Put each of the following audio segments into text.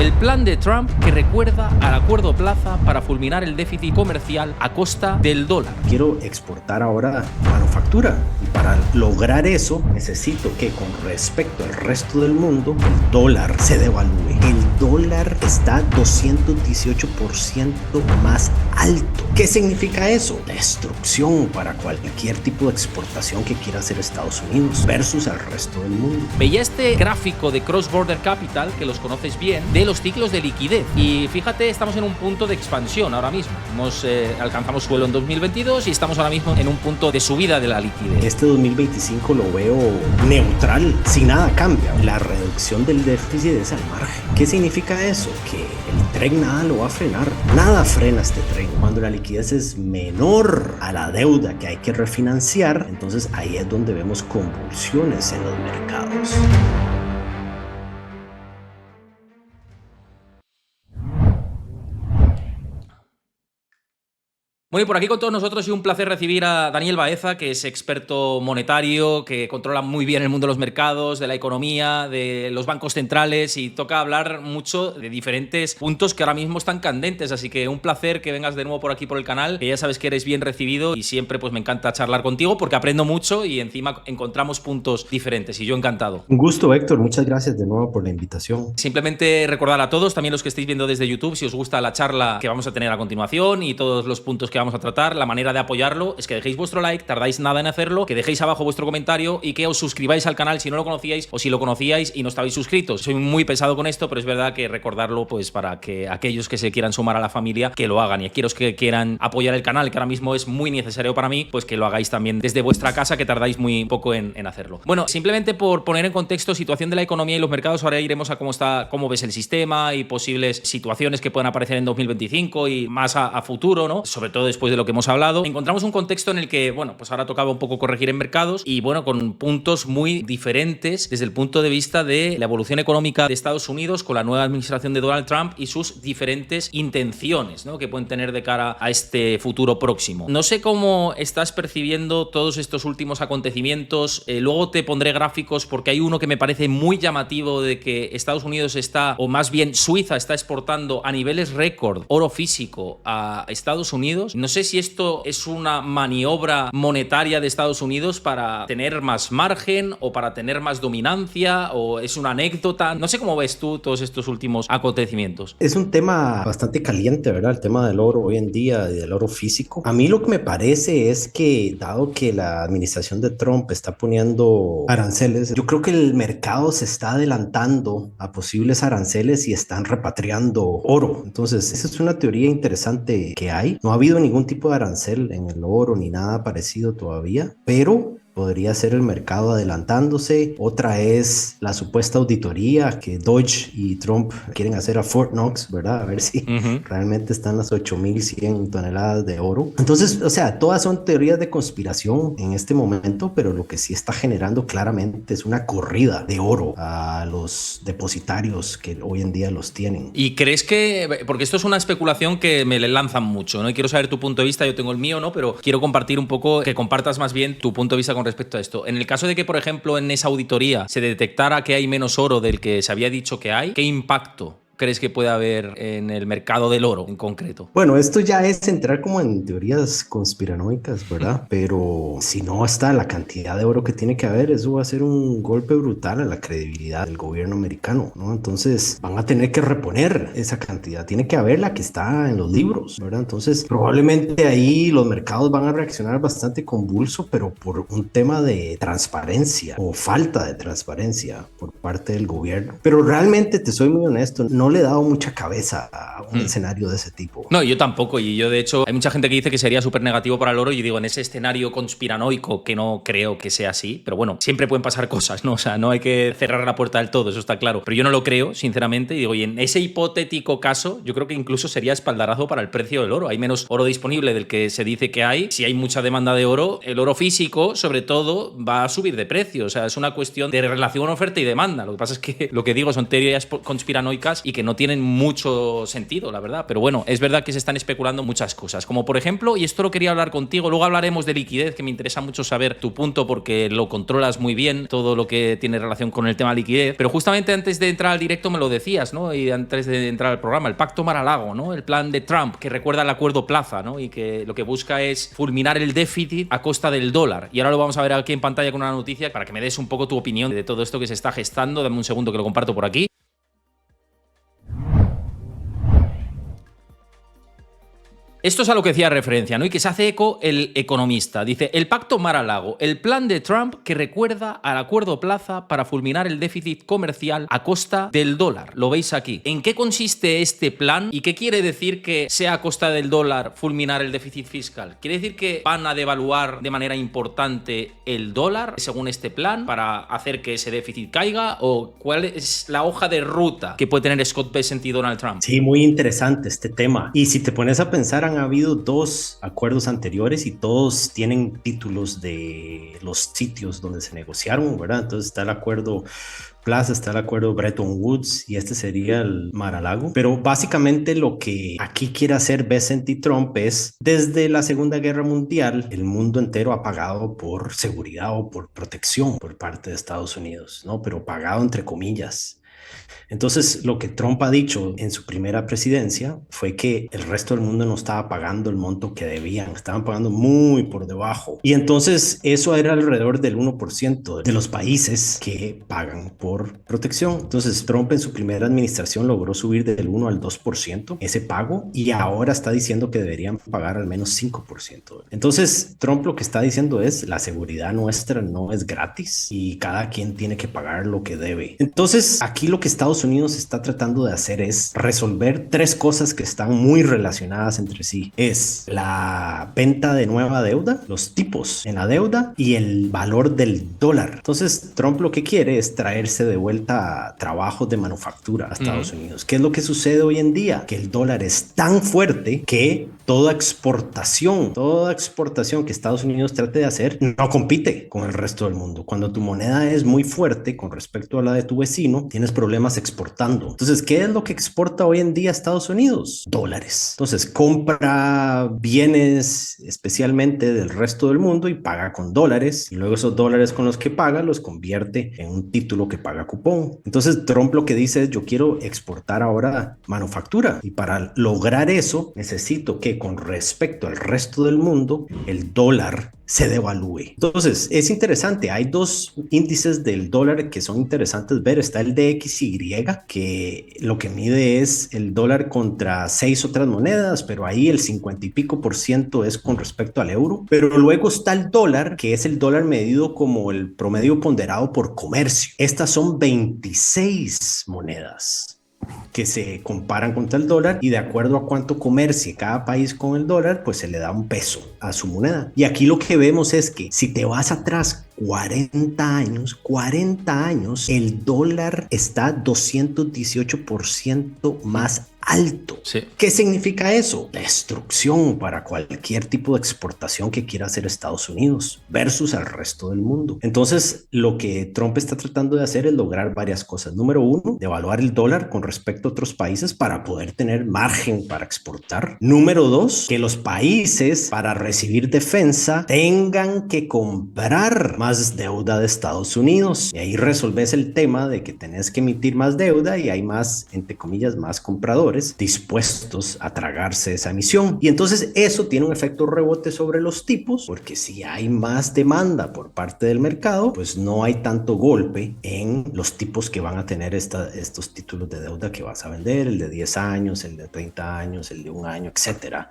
El plan de Trump que recuerda al acuerdo plaza para fulminar el déficit comercial a costa del dólar. Quiero exportar ahora manufactura y para lograr eso necesito que con respecto al resto del mundo el dólar se devalúe. El dólar está 218% más alto. ¿Qué significa eso? Destrucción para cualquier tipo de exportación que quiera hacer Estados Unidos versus al resto del mundo. Veía este gráfico de Cross Border Capital, que los conoces bien, de los ciclos de liquidez. Y fíjate, estamos en un punto de expansión ahora mismo. Alcanzamos suelo en 2022 y estamos ahora mismo en un punto de subida de la liquidez. Este 2025 lo veo neutral, si nada cambia. La reducción del déficit es al margen. ¿Qué significa eso? Que el tren nada lo va a frenar. Nada frena este tren. Cuando la liquidez es menor a la deuda que hay que refinanciar, entonces ahí es donde vemos convulsiones en los mercados. Bueno, y por aquí con todos nosotros y un placer recibir a Daniel Baeza, que es experto monetario, que controla muy bien el mundo de los mercados, de la economía, de los bancos centrales y toca hablar mucho de diferentes puntos que ahora mismo están candentes. Así que un placer que vengas de nuevo por aquí por el canal, que ya sabes que eres bien recibido y siempre pues me encanta charlar contigo porque aprendo mucho y encima encontramos puntos diferentes y yo encantado. Un gusto, Héctor. Muchas gracias de nuevo por la invitación. Simplemente recordar a todos, también los que estéis viendo desde YouTube, si os gusta la charla que vamos a tener a continuación y todos los puntos que vamos a tratar, la manera de apoyarlo es que dejéis vuestro like, tardáis nada en hacerlo, que dejéis abajo vuestro comentario y que os suscribáis al canal si no lo conocíais o si lo conocíais y no estabais suscritos. Soy muy pesado con esto, pero es verdad que recordarlo pues para que aquellos que se quieran sumar a la familia que lo hagan y aquellos que quieran apoyar el canal, que ahora mismo es muy necesario para mí, pues que lo hagáis también desde vuestra casa, que tardáis muy poco en hacerlo. Bueno, simplemente por poner en contexto situación de la economía y los mercados, ahora iremos a cómo ves el sistema y posibles situaciones que puedan aparecer en 2025 y más a futuro, ¿no? Sobre todo después de lo que hemos hablado. Encontramos un contexto en el que, bueno, pues ahora tocaba un poco corregir en mercados y, bueno, con puntos muy diferentes desde el punto de vista de la evolución económica de Estados Unidos con la nueva administración de Donald Trump y sus diferentes intenciones, ¿no?, que pueden tener de cara a este futuro próximo. No sé cómo estás percibiendo todos estos últimos acontecimientos. Luego te pondré gráficos porque hay uno que me parece muy llamativo de que Estados Unidos está, o más bien Suiza está exportando a niveles récord oro físico a Estados Unidos. No sé si esto es una maniobra monetaria de Estados Unidos para tener más margen o para tener más dominancia, o es una anécdota. No sé cómo ves tú todos estos últimos acontecimientos. Es un tema bastante caliente, ¿verdad? El tema del oro hoy en día y del oro físico. A mí lo que me parece es que, dado que la administración de Trump está poniendo aranceles, yo creo que el mercado se está adelantando a posibles aranceles y están repatriando oro. Entonces, esa es una teoría interesante que hay. No ha habido ningún tipo de arancel en el oro ni nada parecido todavía, pero podría ser el mercado adelantándose. Otra es la supuesta auditoría que Dodge y Trump quieren hacer a Fort Knox, ¿verdad? A ver si realmente están las 8,100 toneladas de oro. Entonces, o sea, todas son teorías de conspiración en este momento, pero lo que sí está generando claramente es una corrida de oro a los depositarios que hoy en día los tienen. ¿Y crees que, porque esto es una especulación que me le lanzan mucho, ¿no? Y quiero saber tu punto de vista, yo tengo el mío, ¿no? Pero quiero compartir un poco, que compartas más bien tu punto de vista con respecto a esto. En el caso de que, por ejemplo, en esa auditoría se detectara que hay menos oro del que se había dicho que hay, ¿qué impacto crees que puede haber en el mercado del oro en concreto? Bueno, esto ya es entrar como en teorías conspiranoicas, ¿verdad? Pero si no está la cantidad de oro que tiene que haber, eso va a ser un golpe brutal a la credibilidad del gobierno americano, ¿no? Entonces van a tener que reponer esa cantidad. Tiene que haber la que está en los libros, ¿verdad? Entonces probablemente ahí los mercados van a reaccionar bastante convulso, pero por un tema de transparencia o falta de transparencia por parte del gobierno. Pero realmente, te soy muy honesto, no le he dado mucha cabeza a un escenario de ese tipo. No, yo tampoco. Y yo, de hecho, hay mucha gente que dice que sería súper negativo para el oro. Y yo digo, en ese escenario conspiranoico, que no creo que sea así, pero bueno, siempre pueden pasar cosas, ¿no? O sea, no hay que cerrar la puerta del todo, eso está claro. Pero yo no lo creo, sinceramente. Y digo, y en ese hipotético caso, yo creo que incluso sería espaldarazo para el precio del oro. Hay menos oro disponible del que se dice que hay. Si hay mucha demanda de oro, el oro físico, sobre todo, va a subir de precio. O sea, es una cuestión de relación oferta y demanda. Lo que pasa es que lo que digo son teorías conspiranoicas y y que no tienen mucho sentido, la verdad. Pero bueno, es verdad que se están especulando muchas cosas, como por ejemplo, y esto lo quería hablar contigo, luego hablaremos de liquidez, que me interesa mucho saber tu punto porque lo controlas muy bien, todo lo que tiene relación con el tema liquidez, pero justamente antes de entrar al directo me lo decías, ¿no? Y antes de entrar al programa, el Pacto Mar-a-Lago, ¿no? El plan de Trump, que recuerda el Acuerdo Plaza, ¿no? Y que lo que busca es fulminar el déficit a costa del dólar. Y ahora lo vamos a ver aquí en pantalla con una noticia para que me des un poco tu opinión de todo esto que se está gestando. Dame un segundo que lo comparto por aquí. Esto es a lo que hacía referencia, ¿no? Y que se hace eco el economista. Dice, el Pacto Mar-a-Lago, el plan de Trump que recuerda al Acuerdo Plaza para fulminar el déficit comercial a costa del dólar. Lo veis aquí. ¿En qué consiste este plan y qué quiere decir que sea a costa del dólar fulminar el déficit fiscal? ¿Quiere decir que van a devaluar de manera importante el dólar según este plan para hacer que ese déficit caiga? ¿O cuál es la hoja de ruta que puede tener Scott Bessent y Donald Trump? Sí, muy interesante este tema. Y si te pones a pensar, han habido dos acuerdos anteriores y todos tienen títulos de los sitios donde se negociaron, ¿verdad? Entonces está el acuerdo Plaza, está el acuerdo Bretton Woods y este sería el Mar-a-Lago. Pero básicamente lo que aquí quiere hacer Bessent y Trump es, desde la Segunda Guerra Mundial, el mundo entero ha pagado por seguridad o por protección por parte de Estados Unidos, ¿no? Pero pagado entre comillas. Entonces, lo que Trump ha dicho en su primera presidencia fue que el resto del mundo no estaba pagando el monto que debían, estaban pagando muy por debajo. Y entonces eso era alrededor del 1% de los países que pagan por protección. Entonces, Trump en su primera administración logró subir del 1 al 2% ese pago y ahora está diciendo que deberían pagar al menos 5%. Entonces, Trump lo que está diciendo es la seguridad nuestra no es gratis y cada quien tiene que pagar lo que debe. Entonces, aquí lo que Estados Unidos está tratando de hacer es resolver tres cosas que están muy relacionadas entre sí. Es la venta de nueva deuda, los tipos en la deuda y el valor del dólar. Entonces, Trump lo que quiere es traerse de vuelta a trabajos de manufactura a Estados Unidos. ¿Qué es lo que sucede hoy en día? Que el dólar es tan fuerte que toda exportación que Estados Unidos trate de hacer no compite con el resto del mundo. Cuando tu moneda es muy fuerte con respecto a la de tu vecino, tienes problemas exportando. Entonces, ¿qué es lo que exporta hoy en día Estados Unidos? Dólares. Entonces, compra bienes especialmente del resto del mundo y paga con dólares. Y luego esos dólares con los que paga los convierte en un título que paga cupón. Entonces, Trump lo que dice es, yo quiero exportar ahora manufactura. Y para lograr eso, necesito que con respecto al resto del mundo, el dólar se devalúe. Entonces, es interesante. Hay dos índices del dólar que son interesantes ver. Está el DXY, que lo que mide es el dólar contra 6 otras monedas, pero ahí el 50 y pico % es con respecto al euro. Pero luego está el dólar, que es el dólar medido como el promedio ponderado por comercio. Estas son 26 monedas que se comparan contra el dólar y de acuerdo a cuánto comercie cada país con el dólar, pues se le da un peso a su moneda. Y aquí lo que vemos es que si te vas atrás 40 años, el dólar está 218% más alto. Sí. ¿Qué significa eso? Destrucción para cualquier tipo de exportación que quiera hacer Estados Unidos versus al resto del mundo. Entonces, lo que Trump está tratando de hacer es lograr varias cosas. Número uno, devaluar el dólar con respecto a otros países para poder tener margen para exportar. Número dos, que los países para recibir defensa tengan que comprar más deuda de Estados Unidos. Y ahí resolves el tema de que tenés que emitir más deuda y hay más, entre comillas, más compradores dispuestos a tragarse esa emisión. Y entonces eso tiene un efecto rebote sobre los tipos, porque si hay más demanda por parte del mercado, pues no hay tanto golpe en los tipos que van a tener estos títulos de deuda que vas a vender, el de 10 años, el de 30 años, el de un año, etcétera.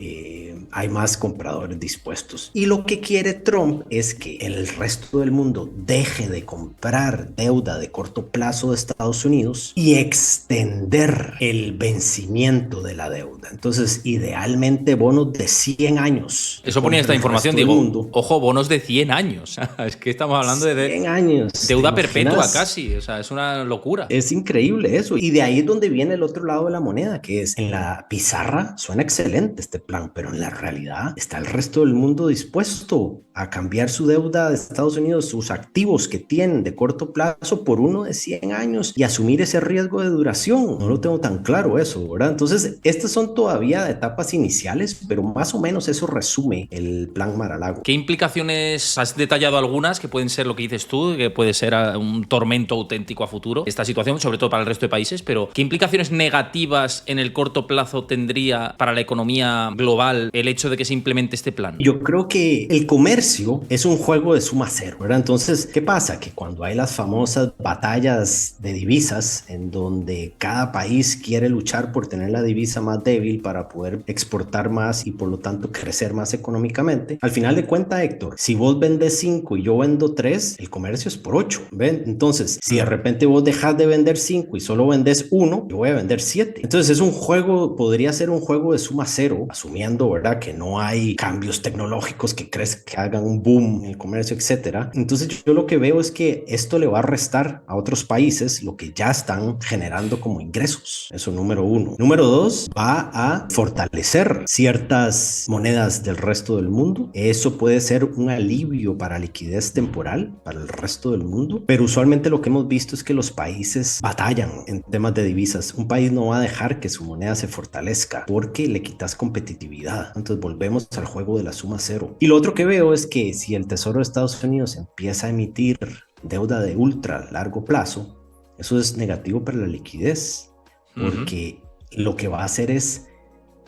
Hay más compradores dispuestos. Y lo que quiere Trump es que el resto del mundo deje de comprar deuda de corto plazo de Estados Unidos y extender el vencimiento de la deuda. Entonces, idealmente bonos de 100 años. Eso ponía esta información, digo, ojo, bonos de 100 años. Es que estamos hablando de 100 años. Deuda perpetua casi, o sea, es una locura. Es increíble eso. Y de ahí es donde viene el otro lado de la moneda, que es en la pizarra suena excelente este plan, pero en la realidad está el resto del mundo dispuesto a cambiar su deuda de Estados Unidos, sus activos que tienen de corto plazo por uno de 100 años y asumir ese riesgo de duración. No lo tengo tan claro eso, ¿verdad? Entonces, estas son todavía etapas iniciales, pero más o menos eso resume el plan Mar-a-Lago. ¿Qué implicaciones has detallado algunas que pueden ser lo que dices tú, que puede ser un tormento auténtico a futuro, esta situación, sobre todo para el resto de países, pero qué implicaciones negativas en el corto plazo tendría para la economía global el hecho de que se implemente este plan? Yo creo que el comercio es un juego de suma cero, ¿verdad? Entonces, ¿qué pasa? Que cuando hay las famosas batallas de divisas en donde cada país quiere luchar por tener la divisa más débil para poder exportar más y por lo tanto crecer más económicamente, al final de cuentas, Héctor, si vos vendes 5 y yo vendo 3, el comercio es por 8, ¿ven? Entonces, si de repente vos dejas de vender 5 y solo vendes 1, yo voy a vender 7. Entonces, es un juego, podría ser un juego de suma cero, asumiendo, ¿verdad?, que no hay cambios tecnológicos que hagan un boom en el comercio, etcétera. Entonces yo lo que veo es que esto le va a restar a otros países lo que ya están generando como ingresos. Eso número uno. Número dos, va a fortalecer ciertas monedas del resto del mundo. Eso puede ser un alivio para liquidez temporal para el resto del mundo, pero usualmente lo que hemos visto es que los países batallan en temas de divisas. Un país no va a dejar que su moneda se fortalezca porque le quitas competitividad. Entonces volvemos al juego de la suma cero. Y lo otro que veo es que si el Tesoro de Estados Unidos empieza a emitir deuda de ultra largo plazo, eso es negativo para la liquidez, porque lo que va a hacer es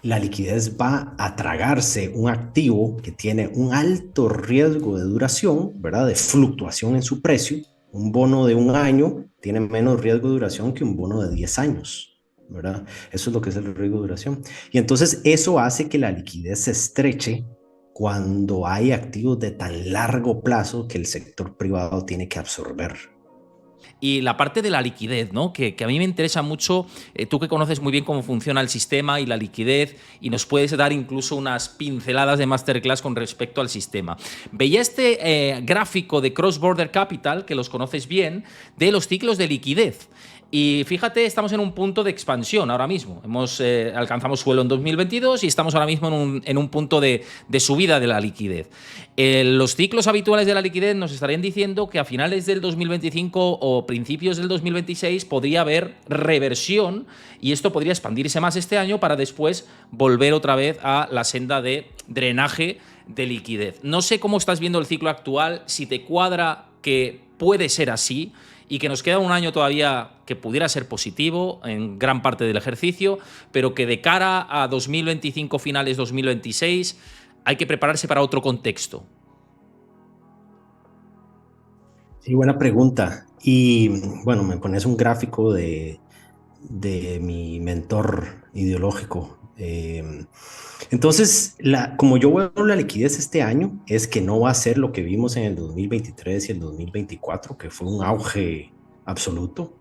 la liquidez va a tragarse un activo que tiene un alto riesgo de duración, ¿verdad?, de fluctuación en su precio. Un bono de un año tiene menos riesgo de duración que un bono de 10 años, ¿verdad? Eso es lo que es el riesgo de duración. Y entonces eso hace que la liquidez se estreche cuando hay activos de tan largo plazo que el sector privado tiene que absorber. Y la parte de la liquidez, ¿no? Que a mí me interesa mucho, tú que conoces muy bien cómo funciona el sistema y la liquidez, y nos puedes dar incluso unas pinceladas de masterclass con respecto al sistema. Veía este gráfico de Cross Border Capital, que los conoces bien, de los ciclos de liquidez. Y fíjate, estamos en un punto de expansión ahora mismo. Alcanzamos suelo en 2022 y estamos ahora mismo en un punto de subida de la liquidez. Los ciclos habituales de la liquidez nos estarían diciendo que a finales del 2025 o principios del 2026 podría haber reversión y esto podría expandirse más este año para después volver otra vez a la senda de drenaje de liquidez. No sé cómo estás viendo el ciclo actual, si te cuadra que puede ser así y que nos queda un año todavía que pudiera ser positivo en gran parte del ejercicio, pero que de cara a 2025, finales 2026, hay que prepararse para otro contexto. Sí, buena pregunta. Y bueno, me pones un gráfico de mi mentor ideológico. Entonces, como yo veo la liquidez este año, es que no va a ser lo que vimos en el 2023 y el 2024, que fue un auge absoluto.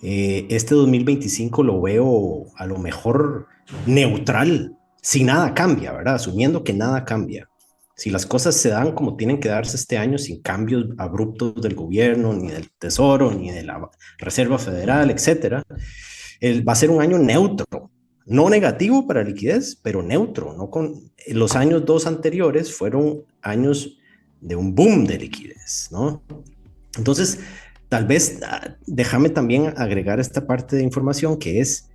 Este 2025 lo veo a lo mejor neutral, si nada cambia, ¿verdad? Asumiendo que nada cambia. Si las cosas se dan como tienen que darse este año, sin cambios abruptos del gobierno, ni del Tesoro, ni de la Reserva Federal, etcétera, va a ser un año neutro, no negativo para liquidez, pero neutro. No los años dos anteriores fueron años de un boom de liquidez, ¿no? Entonces, tal vez déjame también agregar esta parte de información que es,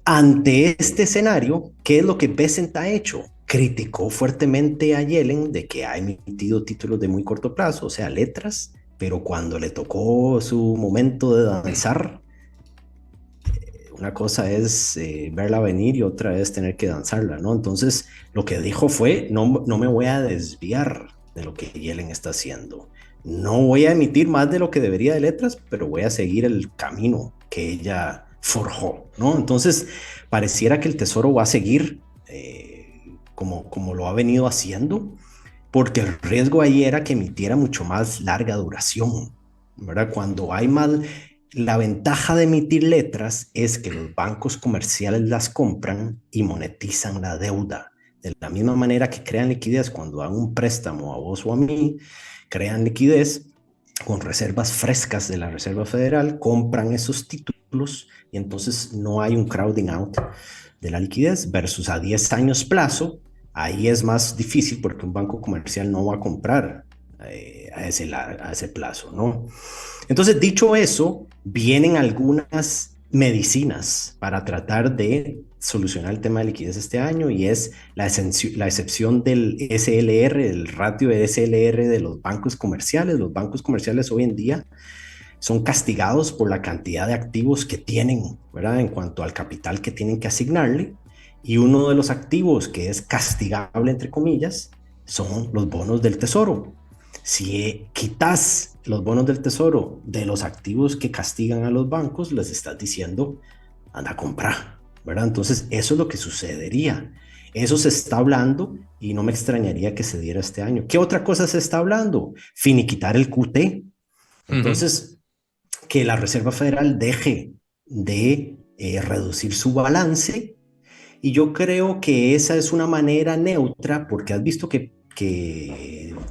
ante este escenario, ¿qué es lo que Bessent ha hecho? Criticó fuertemente a Yellen de que ha emitido títulos de muy corto plazo, o sea, letras, pero cuando le tocó su momento de danzar, una cosa es verla venir y otra es tener que danzarla, ¿no? Entonces, lo que dijo fue, no me voy a desviar de lo que Yellen está haciendo. No voy a emitir más de lo que debería de letras, pero voy a seguir el camino que ella forjó, ¿no? Entonces, pareciera que el Tesoro va a seguir como lo ha venido haciendo, porque el riesgo ahí era que emitiera mucho más larga duración, ¿verdad? Cuando hay más... La ventaja de emitir letras es que los bancos comerciales las compran y monetizan la deuda. De la misma manera que crean liquidez cuando dan un préstamo a vos o a mí, crean liquidez con reservas frescas de la Reserva Federal, compran esos títulos y entonces no hay un crowding out de la liquidez versus a 10 años plazo. Ahí es más difícil porque un banco comercial no va a comprar a ese plazo, ¿no? Entonces, dicho eso, vienen algunas medicinas para tratar de solucionar el tema de liquidez este año y es la excepción del SLR, el ratio de SLR de los bancos comerciales. Los bancos comerciales hoy en día son castigados por la cantidad de activos que tienen, ¿verdad? En cuanto al capital que tienen que asignarle. Y uno de los activos que es castigable, entre comillas, son los bonos del tesoro. Si quitas los bonos del tesoro de los activos que castigan a los bancos, les estás diciendo, anda a comprar, ¿verdad? Entonces, eso es lo que sucedería. Eso se está hablando y no me extrañaría que se diera este año. ¿Qué otra cosa se está hablando? Finiquitar el QT. Ujú. Entonces, que la Reserva Federal deje de reducir su balance. Y yo creo que esa es una manera neutra, porque has visto que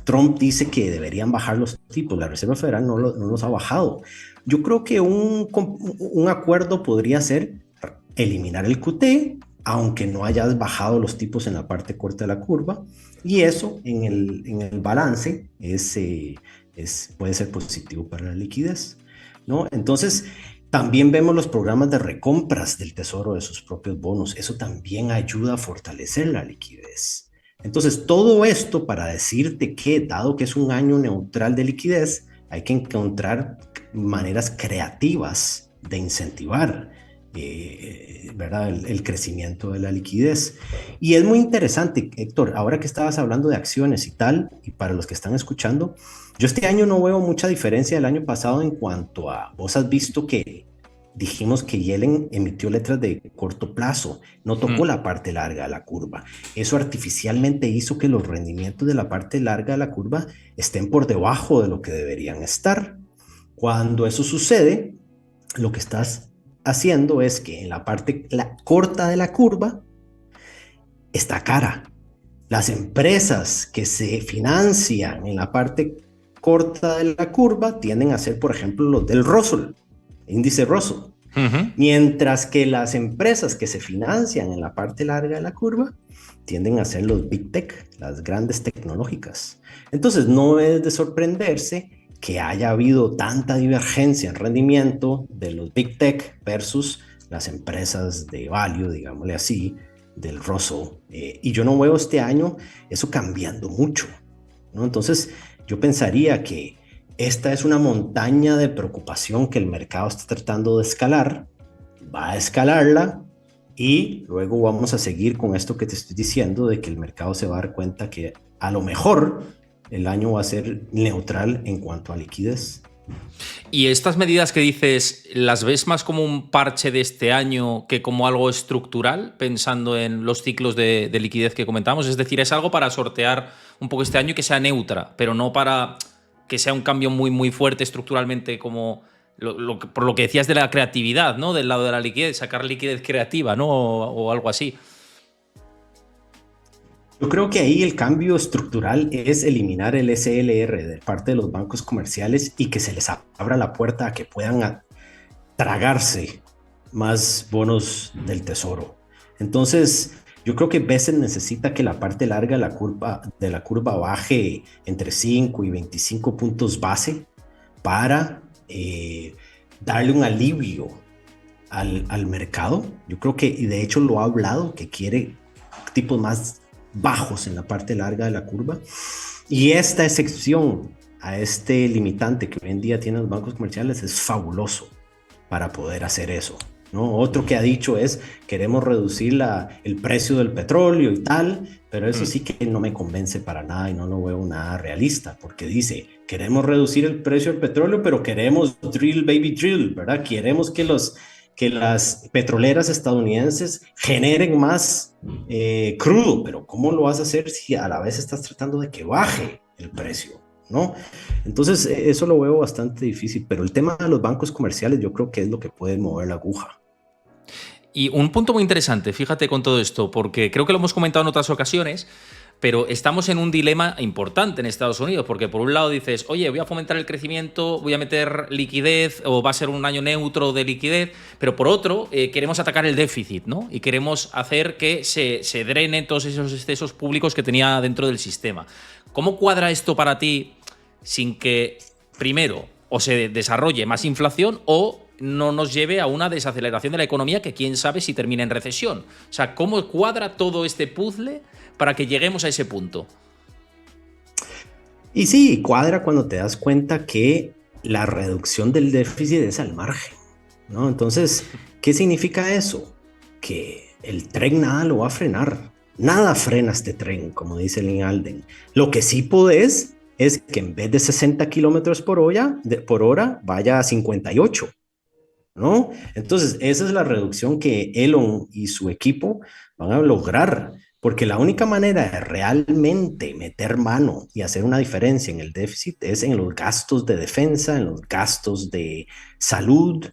Trump dice que deberían bajar los tipos. La Reserva Federal no los ha bajado. Yo creo que un acuerdo podría ser eliminar el QT, aunque no hayas bajado los tipos en la parte corta de la curva. Y eso en el balance puede ser positivo para la liquidez, ¿no? Entonces, también vemos los programas de recompras del tesoro de sus propios bonos. Eso también ayuda a fortalecer la liquidez. Entonces, todo esto para decirte que, dado que es un año neutral de liquidez, hay que encontrar maneras creativas de incentivar, ¿verdad? El crecimiento de la liquidez. Y es muy interesante, Héctor, ahora que estabas hablando de acciones y tal, y para los que están escuchando, yo este año no veo mucha diferencia del año pasado en cuanto a, vos has visto que dijimos que Yellen emitió letras de corto plazo, no tocó la parte larga de la curva. Eso artificialmente hizo que los rendimientos de la parte larga de la curva estén por debajo de lo que deberían estar. Cuando eso sucede, lo que estás haciendo es que en la parte corta de la curva está cara. Las empresas que se financian en la parte corta de la curva tienden a ser, por ejemplo, los del Russell, índice Russell. Ujú. Mientras que las empresas que se financian en la parte larga de la curva tienden a ser los Big Tech, las grandes tecnológicas. Entonces, no es de sorprenderse que haya habido tanta divergencia en rendimiento de los Big Tech versus las empresas de value, digámosle así, del Russell. Y yo no veo este año eso cambiando mucho, ¿no? Entonces, yo pensaría que esta es una montaña de preocupación que el mercado está tratando de escalar, va a escalarla y luego vamos a seguir con esto que te estoy diciendo de que el mercado se va a dar cuenta que a lo mejor el año va a ser neutral en cuanto a liquidez. ¿Y estas medidas que dices, las ves más como un parche de este año que como algo estructural, pensando en los ciclos de liquidez que comentamos? Es decir, es algo para sortear un poco este año y que sea neutra, pero no para que sea un cambio muy, muy fuerte estructuralmente como por lo que decías de la creatividad, ¿no? Del lado de la liquidez, sacar liquidez creativa, ¿no? O algo así. Yo creo que ahí el cambio estructural es eliminar el SLR de parte de los bancos comerciales y que se les abra la puerta a que puedan tragarse más bonos del tesoro. Entonces, yo creo que veces necesita que la parte larga de la curva baje entre 5 y 25 puntos base para darle un alivio al mercado. Yo creo que, y de hecho lo ha hablado, que quiere tipos más bajos en la parte larga de la curva. Y esta excepción a este limitante que hoy en día tienen los bancos comerciales es fabuloso para poder hacer eso, ¿no? Otro que ha dicho es, queremos reducir el precio del petróleo y tal, pero eso sí que no me convence para nada y no lo veo nada realista, porque dice, queremos reducir el precio del petróleo, pero queremos drill, baby drill, ¿verdad? Queremos que las petroleras estadounidenses generen más crudo, pero ¿cómo lo vas a hacer si a la vez estás tratando de que baje el precio, ¿no? Entonces, eso lo veo bastante difícil, pero el tema de los bancos comerciales yo creo que es lo que puede mover la aguja. Y un punto muy interesante, fíjate con todo esto, porque creo que lo hemos comentado en otras ocasiones, Pero estamos en un dilema importante en Estados Unidos, porque por un lado dices, oye, voy a fomentar el crecimiento, voy a meter liquidez, o va a ser un año neutro de liquidez, pero por otro, queremos atacar el déficit, ¿no? Y queremos hacer que se drenen todos esos excesos públicos que tenía dentro del sistema. ¿Cómo cuadra esto para ti sin que, primero, o se desarrolle más inflación o no nos lleve a una desaceleración de la economía que quién sabe si termina en recesión? O sea, ¿cómo cuadra todo este puzzle para que lleguemos a ese punto? Y sí, cuadra cuando te das cuenta que la reducción del déficit es al margen, ¿no? Entonces, ¿qué significa eso? Que el tren nada lo va a frenar. Nada frena este tren, como dice Lynn Alden. Lo que sí podés es que en vez de 60 kilómetros por hora, vaya a 58, ¿no? Entonces, esa es la reducción que Elon y su equipo van a lograr, porque la única manera de realmente meter mano y hacer una diferencia en el déficit es en los gastos de defensa, en los gastos de salud,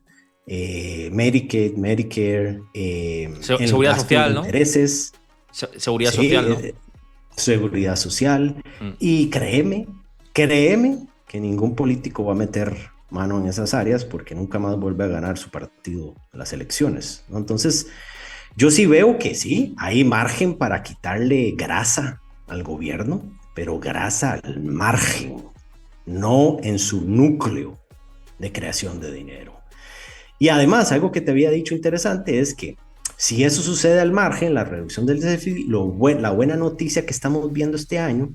Medicaid, Medicare, en los Seguridad gastos de social, ¿no? intereses, Seguridad sí, social, ¿no? seguridad social. Mm. Y créeme que ningún político va a meter mano en esas áreas porque nunca más vuelve a ganar su partido las elecciones, ¿no? Entonces, yo sí veo que sí, hay margen para quitarle grasa al gobierno, pero grasa al margen, no en su núcleo de creación de dinero. Y además, algo que te había dicho interesante es que si eso sucede al margen, la reducción del déficit, la buena noticia que estamos viendo este año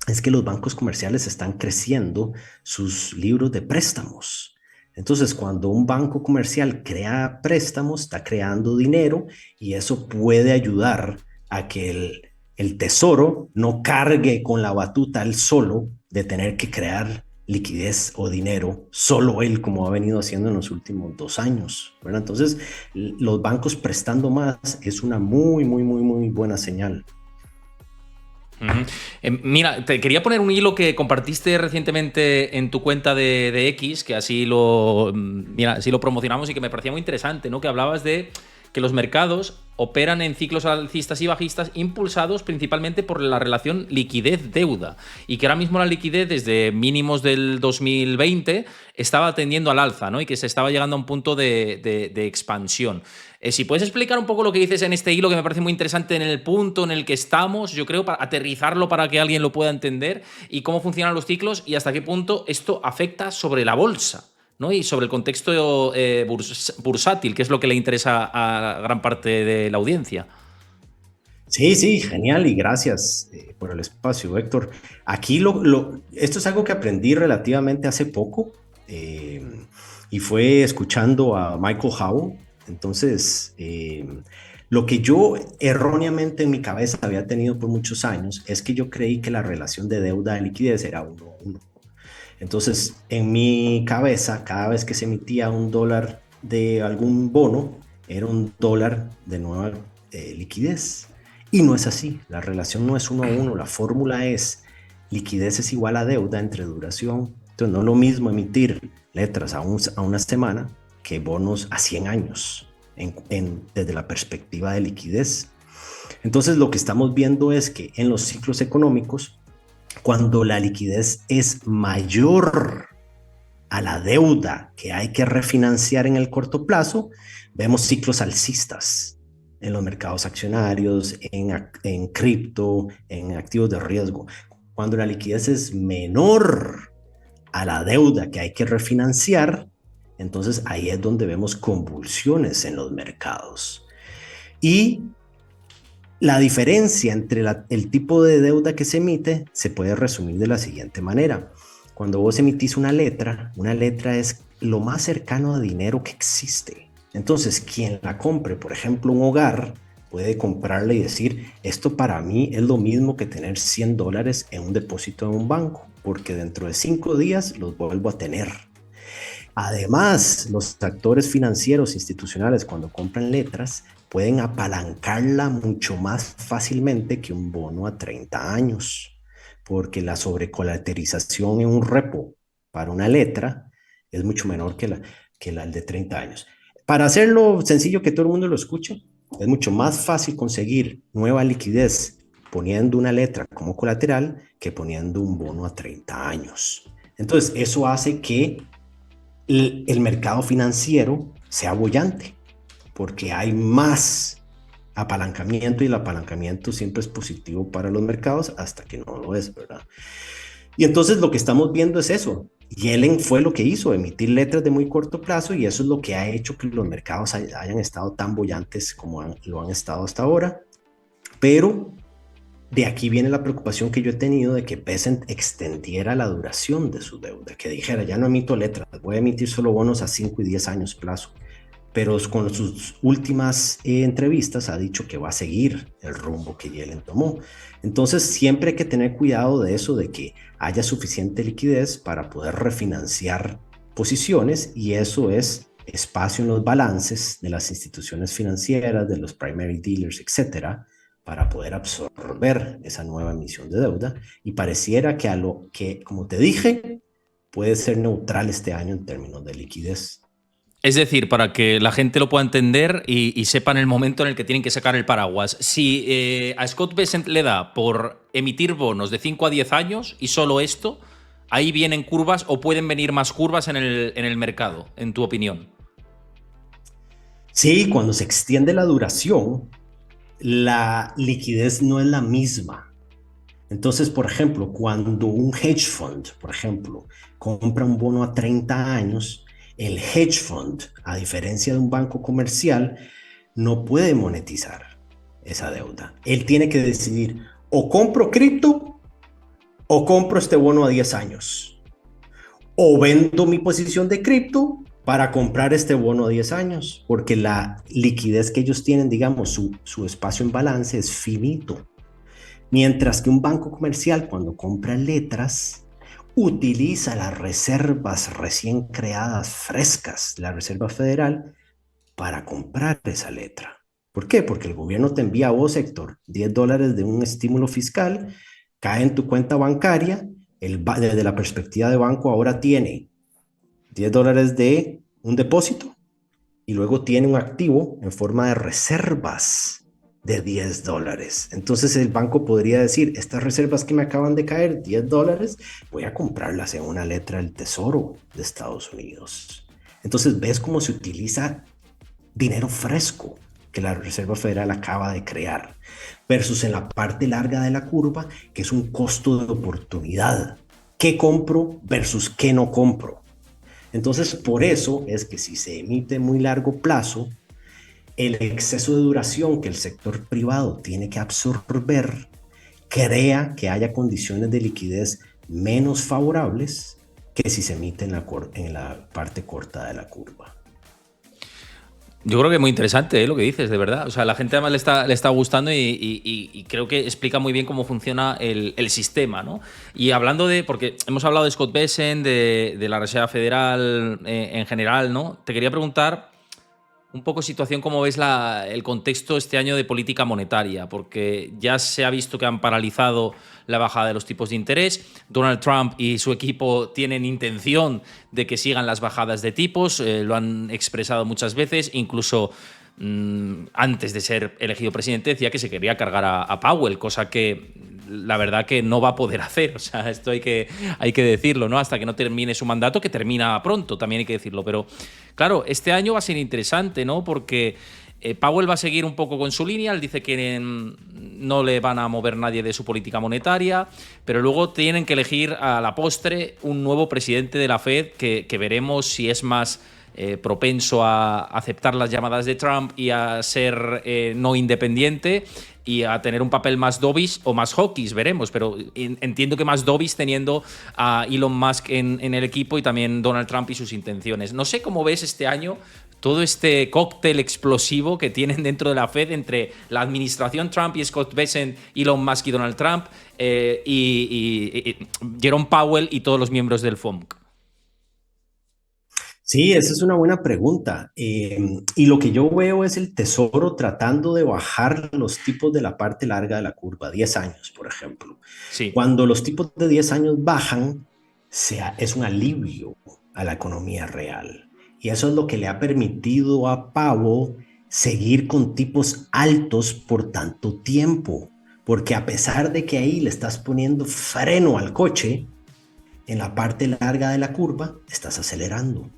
es que los bancos comerciales están creciendo sus libros de préstamos. Entonces, cuando un banco comercial crea préstamos, está creando dinero y eso puede ayudar a que el tesoro no cargue con la batuta él solo de tener que crear liquidez o dinero, solo él, como ha venido haciendo en los últimos 2 años, ¿verdad? Entonces, los bancos prestando más es una muy buena señal. Mira, te quería poner un hilo que compartiste recientemente en tu cuenta de X, que así lo promocionamos y que me parecía muy interesante, ¿no? Que hablabas de que los mercados operan en ciclos alcistas y bajistas impulsados principalmente por la relación liquidez-deuda y que ahora mismo la liquidez desde mínimos del 2020 estaba tendiendo al alza, ¿no? Y que se estaba llegando a un punto de expansión. Si puedes explicar un poco lo que dices en este hilo, que me parece muy interesante en el punto en el que estamos, yo creo, para aterrizarlo para que alguien lo pueda entender, y cómo funcionan los ciclos y hasta qué punto esto afecta sobre la bolsa, ¿no? Y sobre el contexto bursátil, que es lo que le interesa a gran parte de la audiencia. Sí, genial y gracias por el espacio, Héctor. Aquí esto es algo que aprendí relativamente hace poco eh, y fue escuchando a Michael Howell. Entonces, lo que yo erróneamente en mi cabeza había tenido por muchos años es que yo creí que la relación de deuda de liquidez era 1:1. Entonces, en mi cabeza, cada vez que se emitía $1 de algún bono, era $1 de nueva liquidez. Y no es así, la relación no es 1:1, la fórmula es liquidez es igual a deuda entre duración. Entonces no es lo mismo emitir letras a una semana que bonos a 100 años desde la perspectiva de liquidez. Entonces lo que estamos viendo es que en los ciclos económicos, cuando la liquidez es mayor a la deuda que hay que refinanciar en el corto plazo, vemos ciclos alcistas en los mercados accionarios, en cripto, en activos de riesgo. Cuando la liquidez es menor a la deuda que hay que refinanciar, entonces ahí es donde vemos convulsiones en los mercados. Y la diferencia entre el tipo de deuda que se emite se puede resumir de la siguiente manera. Cuando vos emitís una letra es lo más cercano a dinero que existe. Entonces, quien la compre, por ejemplo, un hogar, puede comprarle y decir, esto para mí es lo mismo que tener $100 en un depósito en un banco, porque dentro de 5 días los vuelvo a tener. Además, los actores financieros institucionales, cuando compran letras, pueden apalancarla mucho más fácilmente que un bono a 30 años, porque la sobrecolateralización en un repo para una letra es mucho menor que la de 30 años. Para hacerlo sencillo que todo el mundo lo escuche, es mucho más fácil conseguir nueva liquidez poniendo una letra como colateral que poniendo un bono a 30 años. Entonces, eso hace que el mercado financiero sea bollante, porque hay más apalancamiento y el apalancamiento siempre es positivo para los mercados hasta que no lo es, ¿verdad? Y entonces lo que estamos viendo es eso. Yellen fue lo que hizo, emitir letras de muy corto plazo y eso es lo que ha hecho que los mercados hayan estado tan bollantes como lo han estado hasta ahora. Pero de aquí viene la preocupación que yo he tenido de que Bessent extendiera la duración de su deuda, que dijera, ya no emito letras, voy a emitir solo bonos a 5 y 10 años plazo. Pero con sus últimas entrevistas ha dicho que va a seguir el rumbo que Yellen tomó. Entonces siempre hay que tener cuidado de eso, de que haya suficiente liquidez para poder refinanciar posiciones y eso es espacio en los balances de las instituciones financieras, de los primary dealers, etcétera, para poder absorber esa nueva emisión de deuda y pareciera que a lo que, como te dije, puede ser neutral este año en términos de liquidez. Es decir, para que la gente lo pueda entender y sepan el momento en el que tienen que sacar el paraguas. Si a Scott Bessent le da por emitir bonos de 5 a 10 años y solo esto, ahí vienen curvas o pueden venir más curvas en el mercado, en tu opinión. Sí, cuando se extiende la duración, la liquidez no es la misma. Entonces, por ejemplo, cuando un hedge fund, por ejemplo, compra un bono a 30 años, el hedge fund, a diferencia de un banco comercial, no puede monetizar esa deuda. Él tiene que decidir o compro cripto o compro este bono a 10 años. O vendo mi posición de cripto para comprar este bono a 10 años, porque la liquidez que ellos tienen, digamos, su espacio en balance es finito. Mientras que un banco comercial, cuando compra letras, utiliza las reservas recién creadas, frescas, la Reserva Federal, para comprar esa letra. ¿Por qué? Porque el gobierno te envía a vos, Héctor, $10 de un estímulo fiscal, cae en tu cuenta bancaria, desde la perspectiva de banco ahora tiene $10 de un depósito y luego tiene un activo en forma de reservas de $10. Entonces el banco podría decir, estas reservas que me acaban de caer, $10, voy a comprarlas en una letra del Tesoro de Estados Unidos. Entonces ves cómo se utiliza dinero fresco que la Reserva Federal acaba de crear, versus en la parte larga de la curva, que es un costo de oportunidad. ¿Qué compro versus qué no compro? Entonces, por eso es que si se emite muy largo plazo, el exceso de duración que el sector privado tiene que absorber crea que haya condiciones de liquidez menos favorables que si se emite en la parte corta de la curva. Yo creo que es muy interesante lo que dices, de verdad. O sea, a la gente además le está gustando y creo que explica muy bien cómo funciona el sistema, ¿no? Y hablando porque hemos hablado de Scott Bessent, de la Reserva Federal en general, ¿no? Te quería preguntar un poco situación, cómo ves el contexto este año de política monetaria, porque ya se ha visto que han paralizado la bajada de los tipos de interés. Donald Trump y su equipo tienen intención de que sigan las bajadas de tipos, lo han expresado muchas veces, incluso antes de ser elegido presidente decía que se quería cargar a Powell, cosa que la verdad que no va a poder hacer. O sea, esto hay que decirlo, ¿no? Hasta que no termine su mandato, que termina pronto, también hay que decirlo. Pero claro, este año va a ser interesante, ¿no? Porque Powell va a seguir un poco con su línea, él dice que no le van a mover nadie de su política monetaria, pero luego tienen que elegir a la postre un nuevo presidente de la Fed que veremos si es más propenso a aceptar las llamadas de Trump y a ser no independiente y a tener un papel más dovish o más hawkish, veremos, pero entiendo que más dovish teniendo a Elon Musk en el equipo y también Donald Trump y sus intenciones. No sé cómo ves este año todo este cóctel explosivo que tienen dentro de la Fed entre la administración Trump y Scott Bessent, Elon Musk y Donald Trump y Jerome Powell y todos los miembros del FOMC. Sí, esa es una buena pregunta. Y lo que yo veo es el Tesoro tratando de bajar los tipos de la parte larga de la curva, 10 años, por ejemplo. Sí. Cuando los tipos de 10 años bajan, es un alivio a la economía real. Y eso es lo que le ha permitido a Powell seguir con tipos altos por tanto tiempo, porque a pesar de que ahí le estás poniendo freno al coche, en la parte larga de la curva estás acelerando.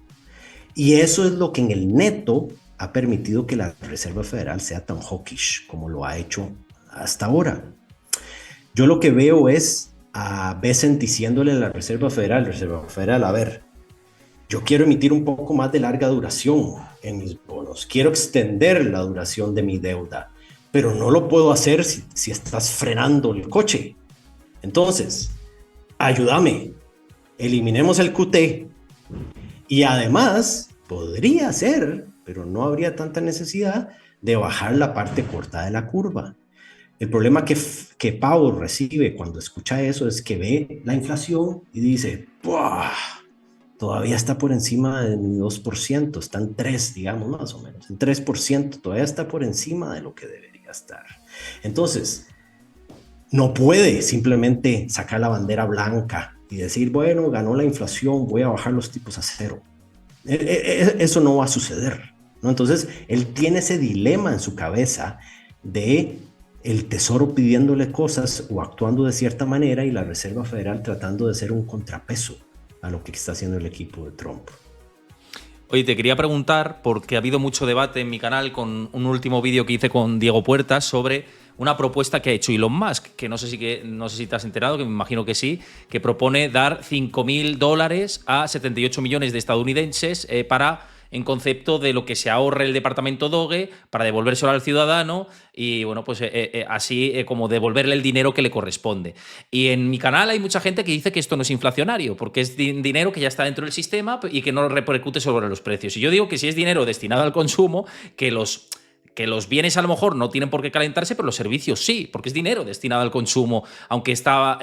Y eso es lo que en el neto ha permitido que la Reserva Federal sea tan hawkish como lo ha hecho hasta ahora. Yo lo que veo es a Bessent diciéndole a la Reserva Federal, a ver, yo quiero emitir un poco más de larga duración en mis bonos, quiero extender la duración de mi deuda, pero no lo puedo hacer si estás frenando el coche. Entonces, ayúdame, eliminemos el QT. Y además, podría ser, pero no habría tanta necesidad de bajar la parte corta de la curva. El problema que Powell recibe cuando escucha eso es que ve la inflación y dice, ¡buah! Todavía está por encima del 2%, está en 3, digamos, más o menos, en 3%, todavía está por encima de lo que debería estar. Entonces, no puede simplemente sacar la bandera blanca y decir, bueno, ganó la inflación, voy a bajar los tipos a cero. Eso no va a suceder, ¿no? Entonces, él tiene ese dilema en su cabeza de el Tesoro pidiéndole cosas o actuando de cierta manera y la Reserva Federal tratando de ser un contrapeso a lo que está haciendo el equipo de Trump. Oye, te quería preguntar, porque ha habido mucho debate en mi canal con un último vídeo que hice con Diego Puertas sobre una propuesta que ha hecho Elon Musk, que no sé si te has enterado, que me imagino que sí, que propone dar $5.000 a 78 millones de estadounidenses en concepto de lo que se ahorre el departamento Doge para devolvérselo al ciudadano y, bueno, pues así como devolverle el dinero que le corresponde. Y en mi canal hay mucha gente que dice que esto no es inflacionario, porque es dinero que ya está dentro del sistema y que no repercute sobre los precios. Y yo digo que si es dinero destinado al consumo, que los bienes a lo mejor no tienen por qué calentarse, pero los servicios sí, porque es dinero destinado al consumo, aunque estaba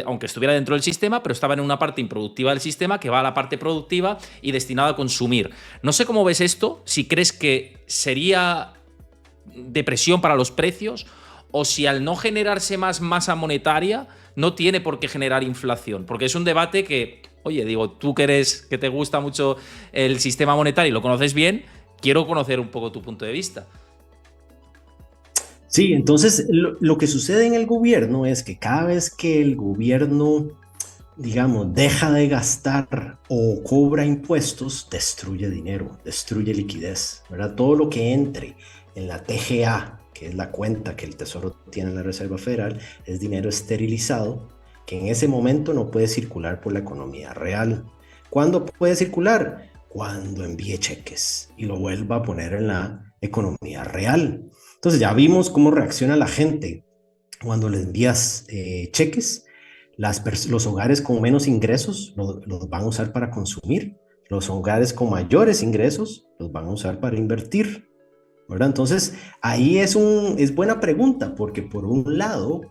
aunque estuviera dentro del sistema, pero estaba en una parte improductiva del sistema que va a la parte productiva y destinada a consumir. No sé cómo ves esto, si crees que sería depresión para los precios o si al no generarse más masa monetaria no tiene por qué generar inflación, porque es un debate que, oye, digo, tú que te gusta mucho el sistema monetario y lo conoces bien, quiero conocer un poco tu punto de vista. Sí, entonces lo que sucede en el gobierno es que cada vez que el gobierno, digamos, deja de gastar o cobra impuestos, destruye dinero, destruye liquidez, ¿verdad? Todo lo que entre en la TGA, que es la cuenta que el Tesoro tiene en la Reserva Federal, es dinero esterilizado que en ese momento no puede circular por la economía real. ¿Cuándo puede circular? Cuando envíe cheques y lo vuelva a poner en la economía real. Entonces ya vimos cómo reacciona la gente cuando le envías cheques. Los hogares con menos ingresos los van a usar para consumir. Los hogares con mayores ingresos los van a usar para invertir, ¿verdad? Entonces ahí es buena pregunta, porque por un lado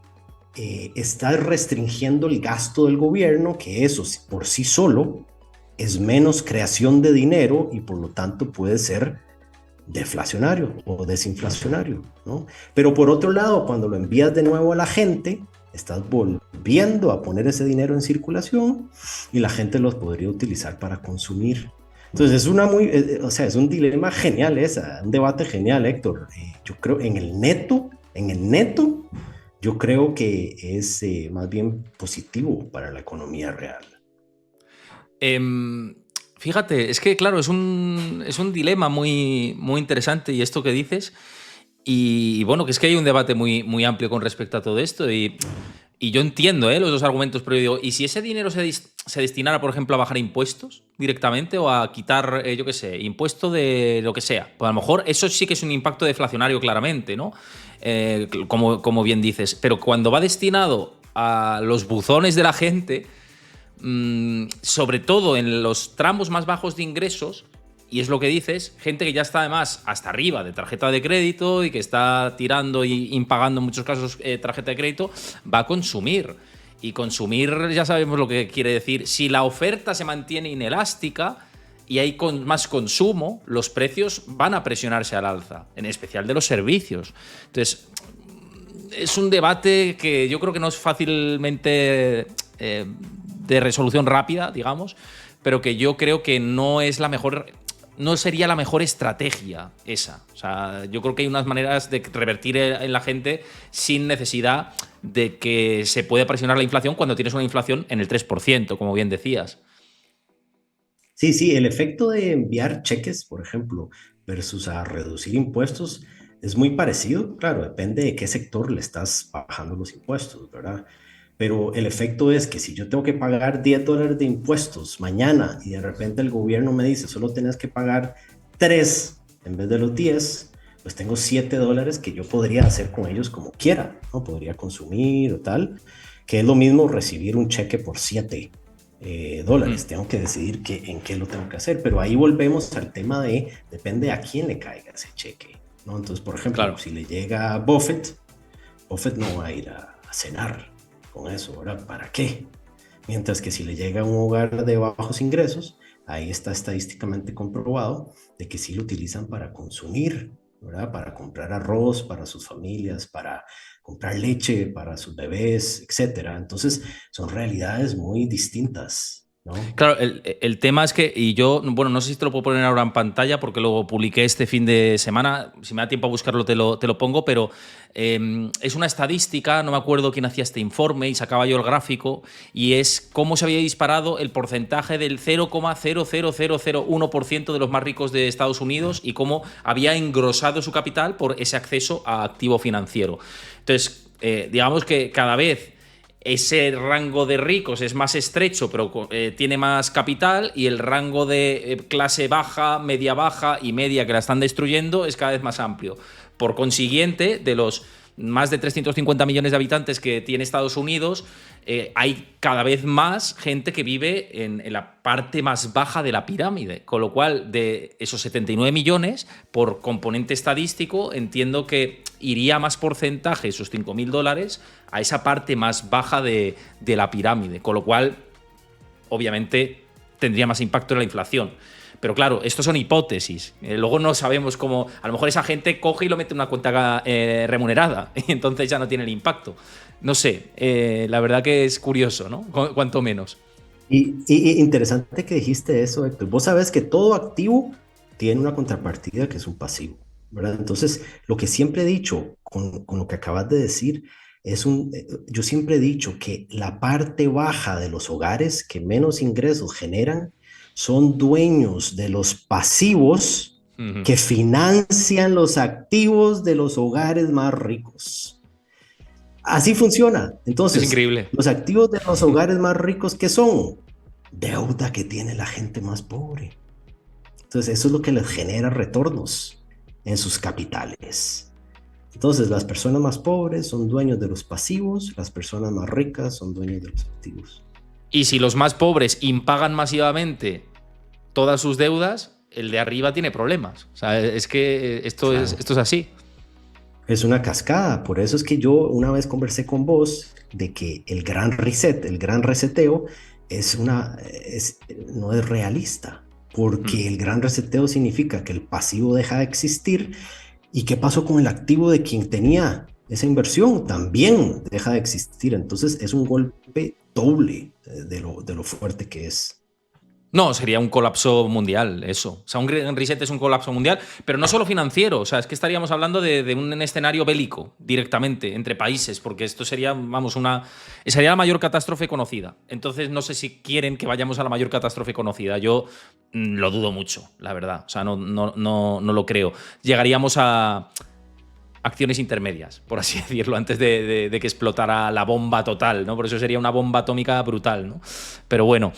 está restringiendo el gasto del gobierno, que eso por sí solo es menos creación de dinero y por lo tanto puede ser deflacionario o desinflacionario, ¿no? Pero por otro lado, cuando lo envías de nuevo a la gente, estás volviendo a poner ese dinero en circulación y la gente los podría utilizar para consumir. Entonces es un dilema genial un debate genial, Héctor. Yo creo en el neto, yo creo que es más bien positivo para la economía real. Fíjate, es que claro, es un dilema muy, muy interesante y esto que dices, y bueno, que es que hay un debate muy, muy amplio con respecto a todo esto y yo entiendo los dos argumentos, pero yo digo, ¿y si ese dinero se destinara, por ejemplo, a bajar impuestos directamente o a quitar, yo qué sé, impuesto de lo que sea? Pues a lo mejor eso sí que es un impacto deflacionario claramente, ¿no? Como bien dices, pero cuando va destinado a los buzones de la gente, sobre todo en los tramos más bajos de ingresos, y es lo que dices, gente que ya está además hasta arriba de tarjeta de crédito y que está tirando y impagando en muchos casos tarjeta de crédito, va a consumir. Y consumir ya sabemos lo que quiere decir. Si la oferta se mantiene inelástica y hay más consumo, los precios van a presionarse al alza, en especial de los servicios. Entonces, es un debate que yo creo que no es fácilmente de resolución rápida, digamos, pero que yo creo que no es la mejor no sería la mejor estrategia esa. O sea, yo creo que hay unas maneras de revertir en la gente sin necesidad de que se pueda presionar la inflación cuando tienes una inflación en el 3%, como bien decías. Sí, sí, el efecto de enviar cheques, por ejemplo, versus a reducir impuestos es muy parecido. Claro, depende de qué sector le estás bajando los impuestos, ¿verdad? Pero el efecto es que si yo tengo que pagar $10 de impuestos mañana y de repente el gobierno me dice solo tenés que pagar 3 en vez de los 10, pues tengo $7 que yo podría hacer con ellos como quiera, ¿no? Podría consumir o tal, que es lo mismo recibir un cheque por $7. Tengo que decidir en qué lo tengo que hacer, pero ahí volvemos al tema de depende a quién le caiga ese cheque, ¿no? Entonces, por ejemplo, Claro. si le llega a Buffett no va a ir a cenar con eso, ¿verdad? ¿Para qué? Mientras que si le llega a un hogar de bajos ingresos, ahí está estadísticamente comprobado de que sí lo utilizan para consumir, ¿verdad? Para comprar arroz para sus familias, para comprar leche para sus bebés, etcétera. Entonces, son realidades muy distintas, ¿no? Claro, el tema es que, y yo, bueno, no sé si te lo puedo poner ahora en pantalla porque lo publiqué este fin de semana, si me da tiempo a buscarlo te lo pongo, pero es una estadística, no me acuerdo quién hacía este informe y sacaba yo el gráfico, y es cómo se había disparado el porcentaje del 0,00001% de los más ricos de Estados Unidos y cómo había engrosado su capital por ese acceso a activo financiero. Entonces, digamos que cada vez ese rango de ricos es más estrecho, pero tiene más capital, y el rango de clase baja, media baja y media que la están destruyendo es cada vez más amplio. Por consiguiente, de los más de 350 millones de habitantes que tiene Estados Unidos, hay cada vez más gente que vive en la parte más baja de la pirámide. Con lo cual, de esos 79 millones, por componente estadístico, entiendo que iría más porcentaje, esos $5.000, a esa parte más baja de la pirámide. Con lo cual, obviamente, tendría más impacto en la inflación. Pero claro, esto son hipótesis. Luego no sabemos cómo. A lo mejor esa gente coge y lo mete en una cuenta remunerada y entonces ya no tiene el impacto. No sé, la verdad que es curioso, ¿no? Cuanto menos. Y interesante que dijiste eso, Héctor. Vos sabés que todo activo tiene una contrapartida que es un pasivo, ¿verdad? Entonces, lo que siempre he dicho con lo que acabas de decir yo siempre he dicho que la parte baja de los hogares que menos ingresos generan son dueños de los pasivos que financian los activos de los hogares más ricos. Así funciona. Es Entonces, increíble. los activos de los hogares más ricos, ¿qué son? Deuda que tiene la gente más pobre. Entonces, eso es lo que les genera retornos en sus capitales. Entonces, las personas más pobres son dueños de los pasivos, las personas más ricas son dueños de los activos. Y si los más pobres impagan masivamente todas sus deudas, el de arriba tiene problemas. O sea, es que esto es así. Es una cascada. Por eso es que yo una vez conversé con vos de que el gran reset, el gran reseteo, no es realista. Porque el gran reseteo significa que el pasivo deja de existir. ¿Y qué pasó con el activo de quien tenía esa inversión? También deja de existir. Entonces es un golpe doble de lo fuerte que es. No, sería un colapso mundial, eso. O sea, un reset es un colapso mundial, pero no solo financiero. O sea, es que estaríamos hablando de un escenario bélico directamente entre países, porque esto sería, vamos, sería la mayor catástrofe conocida. Entonces, no sé si quieren que vayamos a la mayor catástrofe conocida. Yo lo dudo mucho, la verdad. O sea, no lo creo. Llegaríamos a acciones intermedias, por así decirlo, antes de que explotara la bomba total, ¿no? Por eso sería una bomba atómica brutal, ¿no? Pero bueno.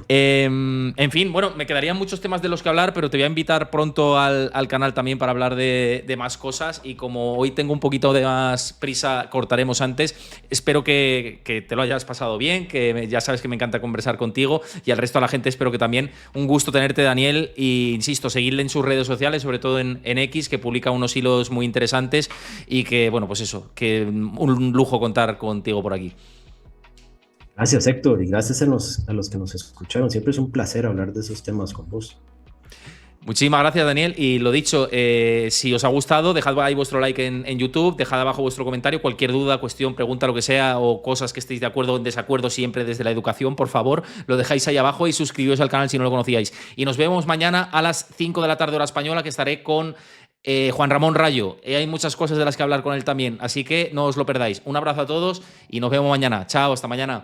En fin, bueno, me quedarían muchos temas de los que hablar, pero te voy a invitar pronto al canal también para hablar de más cosas, y como hoy tengo un poquito de más prisa, cortaremos antes. Espero que te lo hayas pasado bien, que ya sabes que me encanta conversar contigo, y al resto de la gente espero que también. Un gusto tenerte, Daniel, y insisto, seguirle en sus redes sociales, sobre todo en X, que publica unos hilos muy interesantes, y que, bueno, pues eso, que un lujo contar contigo por aquí. Gracias, Héctor, y gracias a los que nos escucharon. Siempre es un placer hablar de esos temas con vos. Muchísimas gracias, Daniel. Y lo dicho, si os ha gustado, dejad ahí vuestro like en YouTube, dejad abajo vuestro comentario, cualquier duda, cuestión, pregunta, lo que sea, o cosas que estéis de acuerdo o en desacuerdo, siempre desde la educación, por favor, lo dejáis ahí abajo y suscribíos al canal si no lo conocíais. Y nos vemos mañana a las 5 de la tarde hora española, que estaré con Juan Ramón Rayo. Hay muchas cosas de las que hablar con él también, así que no os lo perdáis. Un abrazo a todos y nos vemos mañana. Chao, hasta mañana.